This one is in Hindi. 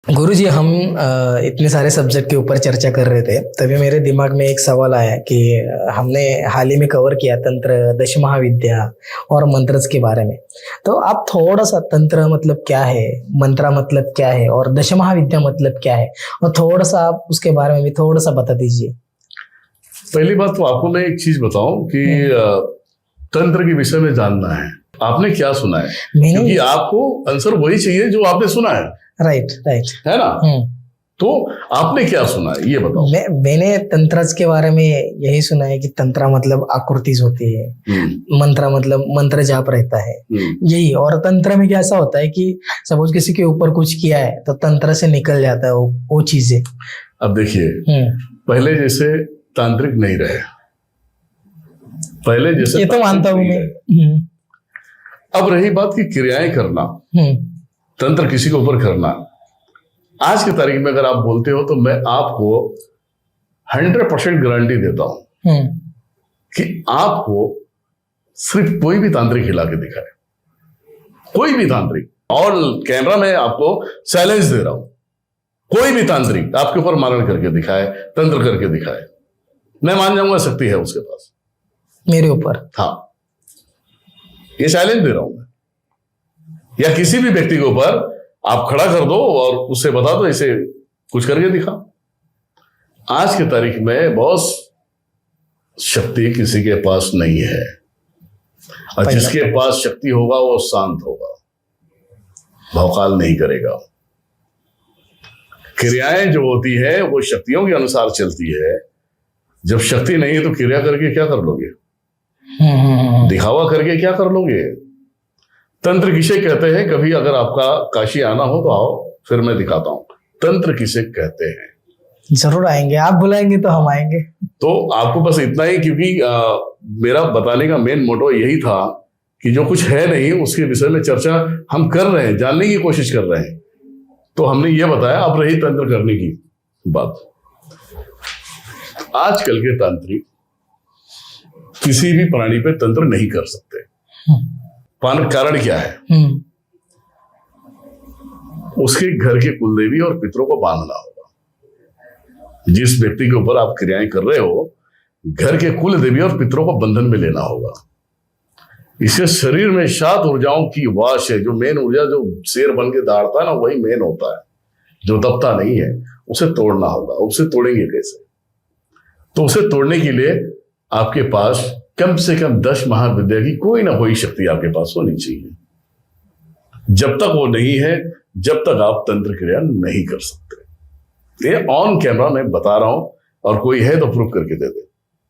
गुरुजी, हम इतने सारे सब्जेक्ट के ऊपर चर्चा कर रहे थे, तभी मेरे दिमाग में एक सवाल आया कि हमने हाल ही में कवर किया तंत्र, दश महाविद्या और मंत्रस के बारे में। तो आप थोड़ा सा तंत्र मतलब क्या है, मंत्रा मतलब क्या है और दश महाविद्या मतलब क्या है, और थोड़ा सा आप उसके बारे में भी थोड़ा सा बता दीजिए। पहली बात तो आपको मैं एक चीज बताऊं कि तंत्र के विषय में जानना है, आपने क्या सुना है, क्योंकि आपको आंसर वही चाहिए जो आपने सुना है। राइट राइट, है ना। तो आपने क्या सुना है ये बताओ। मैंने तंत्रज के बारे में यही सुना है कि तंत्रा मतलब आकृतिज होती है, मंत्रा मतलब मंत्र जाप रहता है, यही। और तंत्र में क्या ऐसा होता है कि सपोज किसी के ऊपर कुछ किया है तो तंत्र से निकल जाता है वो चीजें। अब देखिए, पहले जैसे तांत्रिक नहीं रहे, पहले जैसे ये तो मानता हूं मैं। अब रही बात की क्रियाएं करना, तंत्र किसी के ऊपर करना, आज की तारीख में अगर आप बोलते हो तो मैं आपको 100% गारंटी देता हूं कि आपको सिर्फ कोई भी तांत्रिक हिला के दिखाए, कोई भी तांत्रिक, और कैमरा में आपको चैलेंज दे रहा हूं, कोई भी तांत्रिक आपके ऊपर मारण करके दिखाए, तंत्र करके दिखाए, मैं मान जाऊंगा शक्ति है उसके पास मेरे ऊपर। हाँ, ये चैलेंज दे रहा हूं मैं। या किसी भी व्यक्ति के ऊपर आप खड़ा कर दो और उससे बता दो इसे कुछ करके दिखा। आज की तारीख में बहुत शक्ति किसी के पास नहीं है, और जिसके पास शक्ति होगा वो शांत होगा, भौकाल नहीं करेगा। क्रियाएं जो होती है वो शक्तियों के अनुसार चलती है। जब शक्ति नहीं है तो क्रिया करके क्या कर लोगे, दिखावा करके क्या कर लोगे। तंत्र किसे कहते हैं, कभी अगर आपका काशी आना हो तो आओ, फिर मैं दिखाता हूं तंत्र किसे कहते हैं। जरूर आएंगे, आप बुलाएंगे तो हम आएंगे। तो आपको बस इतना ही, क्योंकि मेरा बताने का मेन मोटो यही था कि जो कुछ है नहीं उसके विषय में चर्चा हम कर रहे हैं, जानने की कोशिश कर रहे हैं। तो हमने ये बताया। अब रही तंत्र करने की बात, आजकल के तांत्रिक किसी भी प्राणी पे तंत्र नहीं कर सकते। कारण क्या है, उसके घर के कुलदेवी और पितरों को बांधना होगा। जिस व्यक्ति के ऊपर आप क्रियाएं कर रहे हो, घर के कुल देवी और पितरों को बंधन में लेना होगा। इससे शरीर में 7 ऊर्जाओं की वास है। जो मेन ऊर्जा जो शेर बन के दौड़ता है ना, वही मेन होता है, जो दबता नहीं है, उसे तोड़ना होगा। उसे तोड़ेंगे कैसे, तो उसे तोड़ने के लिए आपके पास कम से कम 10 महाविद्या की कोई ना कोई शक्ति आपके पास होनी चाहिए। जब तक वो नहीं है, जब तक आप तंत्र क्रिया नहीं कर सकते। ये ऑन कैमरा मैं बता रहा हूं, और कोई है तो प्रूफ करके दे दे।